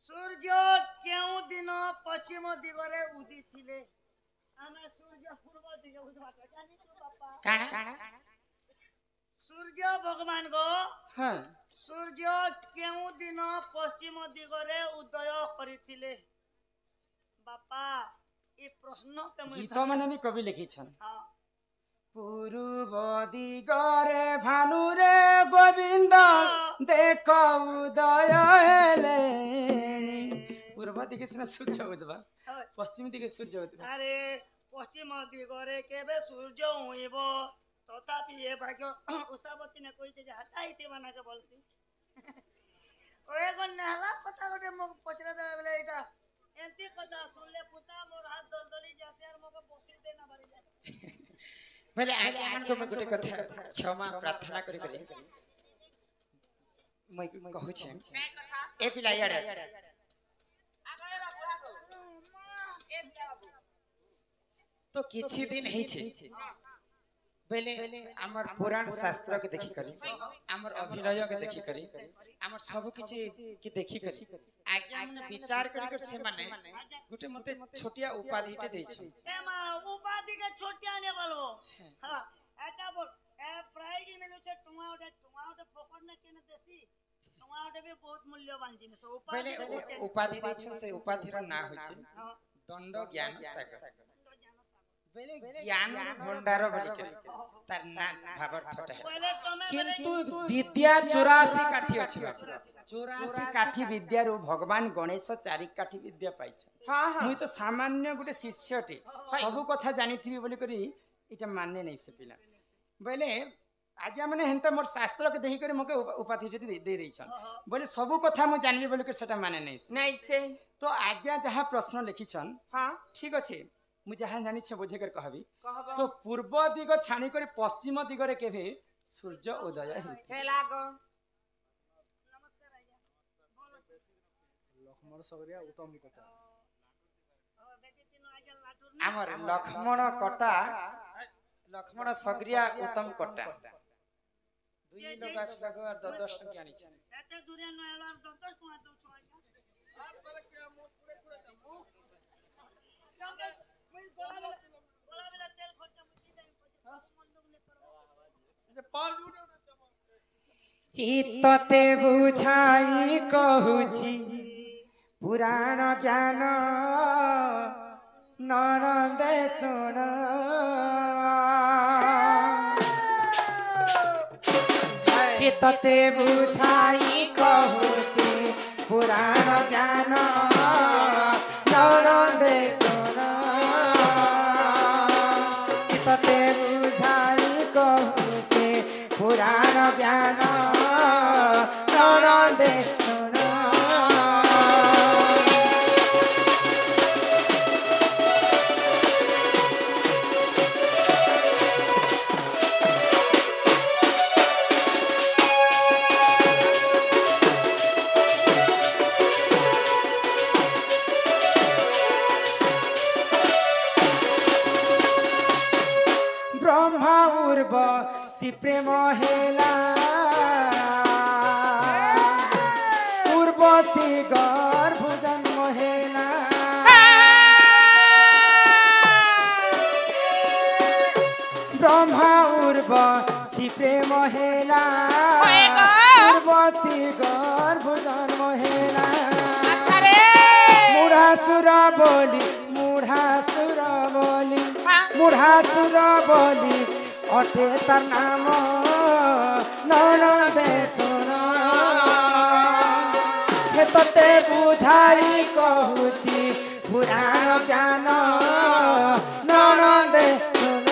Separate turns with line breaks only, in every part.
सूर्य केउ दिन पश्चिम दिगरे उदी थिले आमे सूर्य पूर्व दिगे उदबाटा जानि छु बापा
काना
सूर्य भगवान गो
हां
सूर्य केउ दिन पश्चिम दिगरे उदय करिथिले बापा ए प्रश्न के
गीत माने भी कवि लिखी छन
हां
पूर्व दिगरे भानु रे गोविंद देख उदय हेले पूर्व दिगे सिना सूर्य उदबा पश्चिम दिगे सूर्य उदबा
अरे पश्चिम दिगरे केबे सूर्य होइबो तथापि ए भाग्य उषावती ने कहि जे हटाइते बना के बोलसी ओए कोन नहला कथा गोटे मो पछरा दे बेले एटा एंती कथा सुनले पुता मोर हाथ दलदली जाते और मके बसी दे ना बारी जाते
पहले आगे मन को गोटे कथा क्षमा प्रार्थना करी करी मैं कहू छे ए पिला याडे
आगे बाबू आगो ए बाबू
तो किछि दिन है छे पहले हमर पुराण शास्त्र के देखि करी हमर अभिनय के देखि करी हमर सब किछि के देखि करी आज्ञा मन विचार करी कर से माने गुटे मते छोटिया उपाधि टे दै छै
ए मा उपाधि के छोटिया ने बोलबो हां एटा बोल ए प्राइज मिलु छे टुआ उठे पकड़ ने केने देसी टुआ उठे भी बहुत मूल्यवान जिनिस उपाधि
पहले उपाधि दै छै से उपाधि रो ना होय छै दंड ज्ञान सागर पहले ज्ञान भंडार बोली के तार ना भावार्थ है किंतु विद्या 84 काठी अछि 84 काठी विद्या रो भगवान गणेश 4 काठी विद्या पाइ छै हां हां मुई तो सामान्य गुटे शिष्यटे सब कथा जानि थी बोली करी इटा मानने नहीं से पिला बोले आज्ञा माने हेंता मोर शास्त्र के देखि करी मके उपाधि दे दे छन बोले सब कथा मु जानबी बोली के सेटा माने नहीं से तो आज्ञा जहां प्रश्न लिखि छन हां ठीक अछि मु जहां जानि छ बुझे कर कहबी तो पूर्व दिग छाणी कर पश्चिम दिग रे केभे सूर्य उदय हे लागो
नमस्कार आज्ञा
लक्ष्मण सगरिया उत्तम कथा
बेटी तीनो आज्ञा लाटुर
हमर लक्ष्मण सगरिया उत्तम कटा दुई लोग आसबाग और 10 टका आनी छ
एते दूरे न एलो 10 टका दउ छ आज्ञा आप पर के मु पूरे दमु मुई गोला बेला तेल खर्चा मुई दे मंदुक ने करबो जे पाल
हितते बुझाई कहूची पुराण ज्ञान ननदे सुन हितते बुझाई कहूची पुराण ज्ञान ननदे सुन हितते बुझाई कहूची पुराण ज्ञान ननदे सुन ब्रह्मा उर्व सी प्रेम हेला उर्वशी गर्भ जन्म हेला ब्रह्मा उर्वशी प्रेम हेला उर्वशी गर्भ जन्म हेला मुढ़ासुर बोली मुढ़ासुर बोली अटे तार नाम ननदे सुन हेतते बुझाई कहूची पुराण ज्ञान ननदे सुन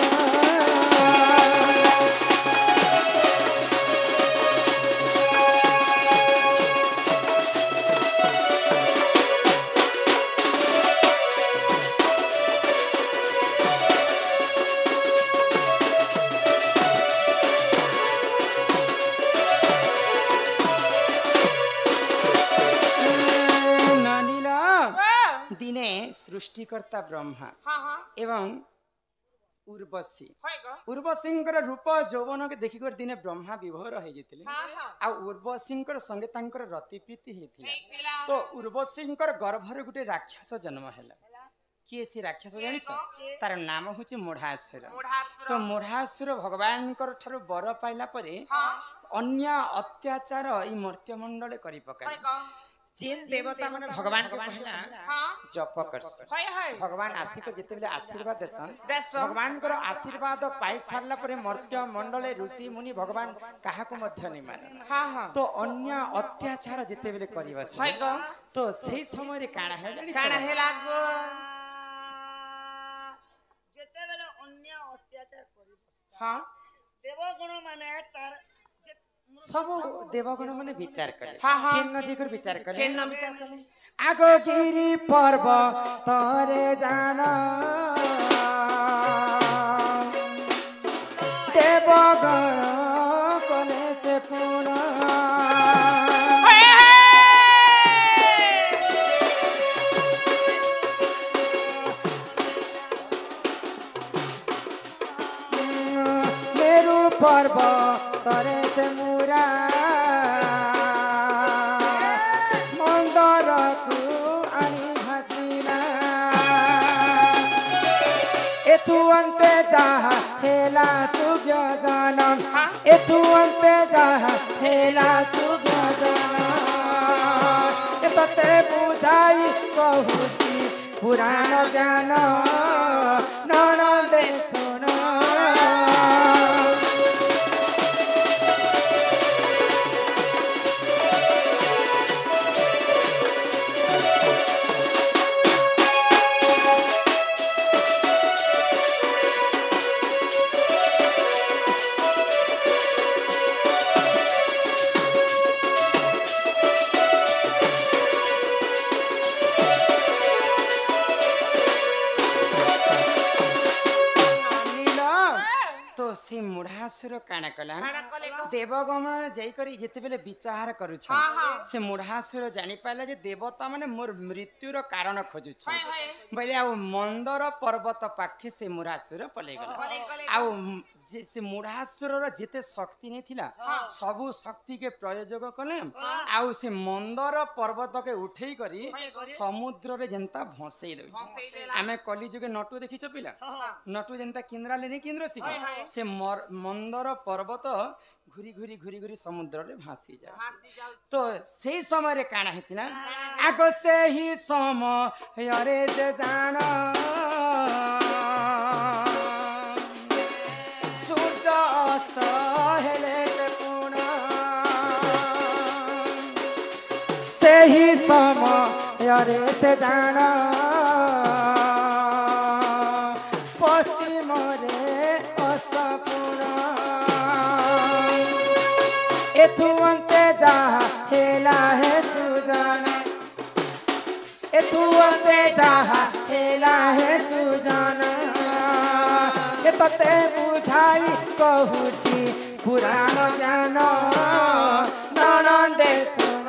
दिने सृष्टिकर्ता ब्रह्मा एवं उर्वशी
होय गो
उर्वशींकर रूप यौवन के देखि कर दिने ब्रह्मा विभोर हो जेतिले
हां हां
आ उर्वशींकर संगे तांकर रति प्रीति हेतिला
हेतिला
तो उर्वशींकर गर्भरे गुटे राक्षस जन्म हैला किए से राक्षस जानि छ तार नाम होची मुढ़ासुर
मुढ़ासुर
तो मुढ़ासुर भगवान कर ठारो बर पाइला परे
हां
अन्य अत्याचार ई मर्त्य मंडल करि
होय
पकाय
गो
जिन देवता माने भगवान के पहला
हां
जप करस
होय होय
भगवान आसी को जेते बेले आशीर्वाद देसन
देसन।
भगवान कर आशीर्वाद पाई सारला परे मर्त्य मंडले ऋषि मुनि भगवान काहा को मध्य नै मानन
हां हां
तो अन्य अत्याचार जेते बेले करिवस
होय गो
तो सेही समय रे काणा है जानि
काना हेला गो
जेते बेले अन्य अत्याचार करी
हां
देवगुण माने तार
सब देवगण माने विचार करे
हाँ, हाँ।
केन जिकर विचार करे
केन विचार करे
आगो गिरी पर्व तरे जान देवगण कले से पूर्ण मेरु पर्व तरे से मुरा मंदर को आनी हसीना एथु अंते जहा हेला सुग्य जनम एथु अंते जहा हेला सुग्य जनम एतते बुझाई कहूची पुराण ज्ञान ननदे सुन तो से मुढ़ासुर काना कला
काना कले गो
देवगण जाई करी जेते बेले विचार करूछ
हाँ, हाँ।
से मुढ़ासुर जानि पाइला जे देवता माने मोर मृत्युर कारण खोजुछ
होय होय
बोले आ मंदर पर्वत पाखे से मुढ़ासुर पले
पले
गला
गले
आ जे से मुढ़ासुर जेते शक्ति नै थिला
हाँ।
सबु शक्ति के प्रयोग कले
हाँ।
आ से मंदर पर्वत के उठेई करी
होय गरे।
समुद्र रे जनता भसई दउछ
भसई देला।
आमे कली जुगे नटु देखिछ पिला नटु जनता किंद्रा लेने केन्द्र सिक
हाय, हाय।
से मंदर पर्वत घुरी घुरी घुरी घुरी समुद्र रे भासी जाए
हासी जाउ
तो सेही समय रे काना हेतिना आगो सेही समय रे जे जान सूर्य अस्त हेले से पूर्ण सेही समय रे से जान पश्चिम रे अस्त पूर्ण एथु अंते जहा हेला है सुजान एथु अंते जहा हेला है सुजान ए तते बुझाई कहूची पुराण ज्ञान ननदे सुन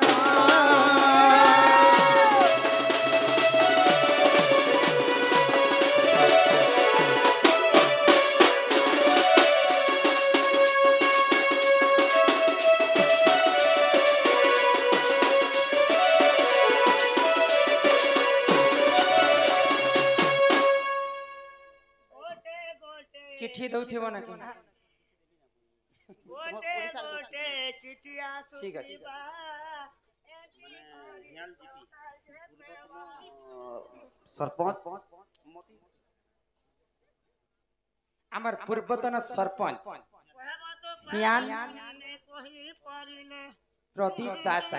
गोटे गोटे
चिट्ठी दउथिबो ना कि
गोटे गोटे चिठिया
ठीक अछि।
सुतिबा
सरपंच
आमर पूर्वतन सरपंच
ज्ञान
ज्ञान
कही परिले
प्रदीप दास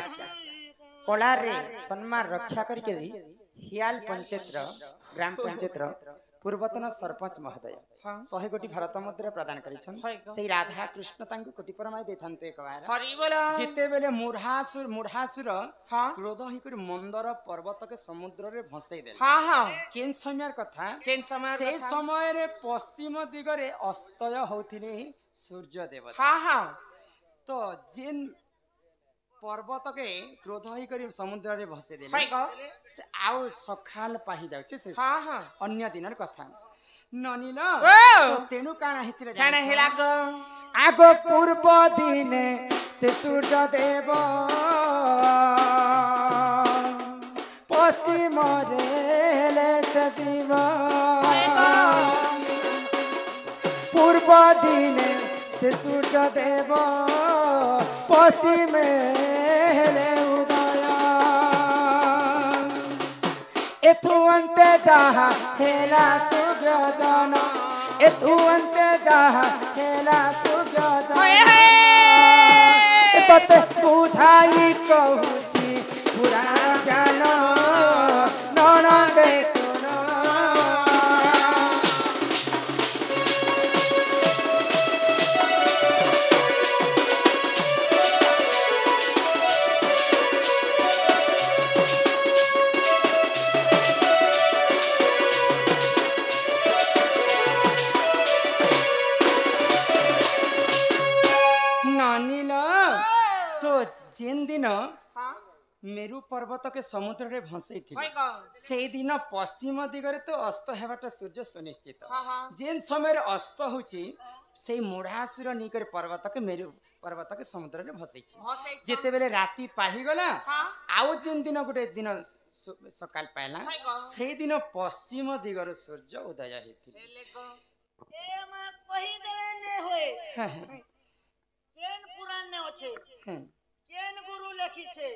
कला रे सम्मान रक्षा करके हियाल पंचायत ग्राम पंचायत पूर्वतन सरपंच महोदय 100 कोटी भारत मुद्रा प्रदान करिछन सेही राधा कृष्ण तांको कोटी परमाय देथान्ते एक बार
हरि बोल
जेते बेले मुढ़ासुर
हाँ
क्रोध होई कर मंदर पर्वत के समुद्र रे भसई देले
हाँ हाँ
केन समयर कथा
केन समय
से समय रे पश्चिम दिगरे अस्तय होथिले सूर्य देवता
हाँ हाँ
तो जिन पर्वत के क्रोध होई करी समुद्र रे भसे देले
होय गो
से आउ सखाल पाही जाउछे से
हाँ, हाँ।
अन्य दिनर कथा ନନିଲ
ଓ
ତ ତେଣୁ କାଣା ହେଇଥିଲେ
କାଣା ହେଲା ଗ
ଆଗ ପୂର୍ବ ଦିନେ ସେ ସୂର୍ଯ୍ୟ ଦେବ ପଶ୍ଚିମରେ ହେଲେ ସେ ଦିବ ପୂର୍ବ ଦିନେ ସେ ସୂର୍ଯ୍ୟ ଦେବ ପଶ୍ଚିମେ ହେଲେ ଉଦୟ ଏଥୁ ଅନ୍ତେ ଯାହା ହେଲା ସୂର୍ଯ୍ୟଜନ ଏଥୁ ଅନ୍ତେ ଯାହା ହେଲା ସୂର୍ଯ୍ୟଜନ ତତେ ବୁଝାଇ କହୁଛି ପୁରାଣ ଜ୍ଞାନ ନଣନ୍ଦେ ଶୁଣ जेन दिन मेरु पर्वत के समुद्र रे भसई थी से दिन पश्चिम दिगरे तो अस्त हेबाटा सूर्य सुनिश्चित जेन समय रे अस्त होची से मुढ़ासुर निकर पर्वत के मेरु पर्वत के समुद्र रे भसई छी जेते बेले राती पाही गला आउ जेन दिन गुटे दिन सकाल पाइला से दिन पश्चिम दिगर सूर्य उदय हेथि
ए मा कहि देले ने होय केन पुराण ने अछि केन गुरु लिखिछे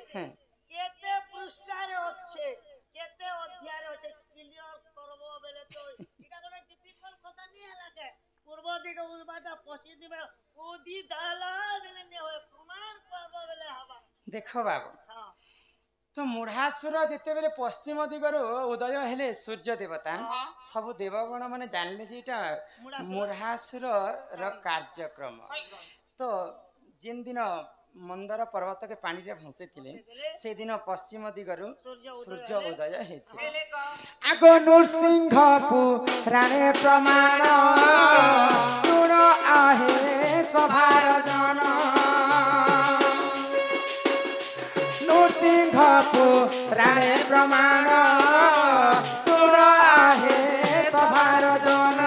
केते पृष्ठारे अछि केते अध्याय अछि क्लियर करबो बेले तो इटा कोन डिफिकल्ट কথা নি লাগে পূর্ব দিকে উল্বাটা পশ্চিম দিকে উদি দালা বেলে নে হয় প্রমাণ করবো বেলে হবা
देखो बाबू तो मुढ़ासुर जेते बेले पश्चिम दिगर उदय हेले सूर्य देवता सब देवगण माने जानले जे इटा मुढ़ासुर र कार्यक्रम तो जिन दिन मंदर पर्वत के पानी रे भसे थिले से दिन पश्चिम दिगरु सूर्य उदय हेथि आगो नरसिंह पुराणे प्रमाण सुन आहे सभार जन नरसिंह पुराणे प्रमाण सुन आहे सभार जन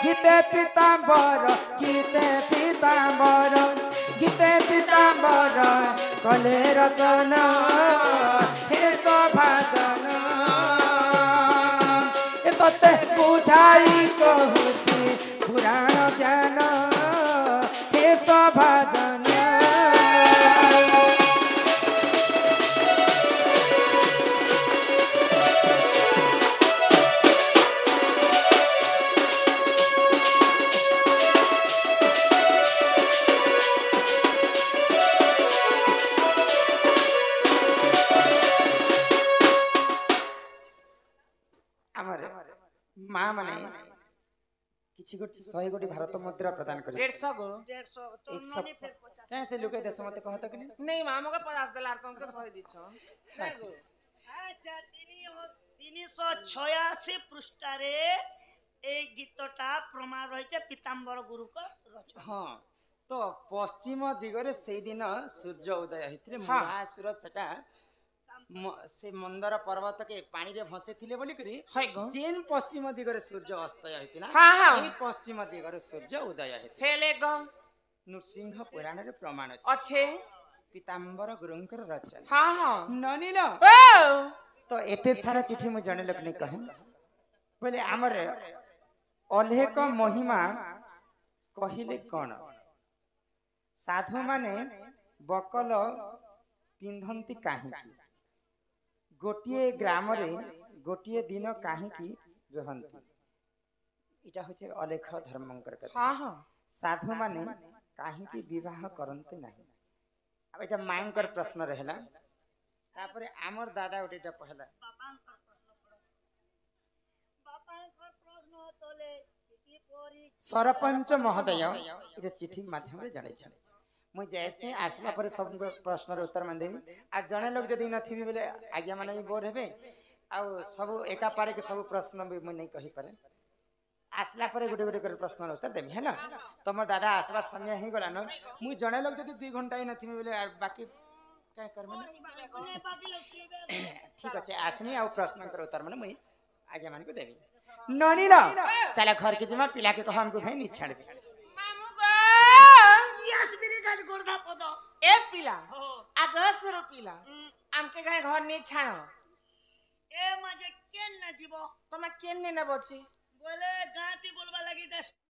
गीते पीताम्बर गीते पीताम्बर कले रचना हे सभाजन तते बुझाई कहूची पुराण ज्ञान हे सभाजन माँ माने किछि गोटी 100 गोटी भारत मुद्रा प्रदान करे
150 गो
150 तो ननी फिर 50
कैसे लुके देश मते कहत कि
नहीं मामा के 50 देला तुमके 100 दिछो नहीं गो
अच्छा 386 पृष्ठारे ए गीतटा प्रमाण रहिছে पीताम्बर गुरु को रचना
हां तो पश्चिम दिगरे से दिन सूर्य उदय हेतिले महासुर सेटा से मंदर पर्वत के पानी रे भसे थिले बोली करी जेन पश्चिम दिगरे सूर्य अस्त हेतिना सेही पश्चिम दिगरे सूर्य उदय हेति
हेले ग
नृसिंह पुराण रे प्रमाण
अच्छे
पीताम्बर गुरुंकर रचना
हां हां
ननिल तो एते सारा चिठी मु जने लोक नै कहे बोले हमर अलेख महिमा कहिले कोन साधु माने बकल पिंधंती काहे की गोटिए ग्राम रे गोटिए दिन काहे की रहंती इटा होचे अलेख धर्मंकर कथा
हां हां
साधु माने काहे की विवाह करंते नाही अब एटा मांकर प्रश्न रहला तापरे हमर दादा ओटेटा पहला
बापांकर प्रश्न तले की परी
सरपंच महोदय इटा चिठी माध्यम रे जणै छ मु जैसे आसला पर सब प्रश्न उत्तर मान देबी आ जने लोग जदी नथिबी बेले आज्ञा माने भी बोर हेबे आ सब एका पारे के सब प्रश्न भी मु नहीं कहि पारे आसला पर गुटे गुटे कर प्रश्न उत्तर देबी है ना तम दादा आसबार समय ही गला न मु जने लोग जदी 2 घंटा ही नथिबी बेले आ बाकी काय करबे ठीक अछि आसमी आ प्रश्न कर उत्तर माने मु आज्ञा मान को देबी ननी लो चला घर के जमा पिला के कहो हमको भाई नहीं छाड़ दे
मामू गो
यस मेरी गाल गोरधा पद
ए पिला
हो
आगे सुरो पिला আমকে গায়ে ঘর নিয়ে ছাড়ো
ए माजे केन न जीवो
তোমার কেন নে বলছি
बोले गाती बोलबा लगी दस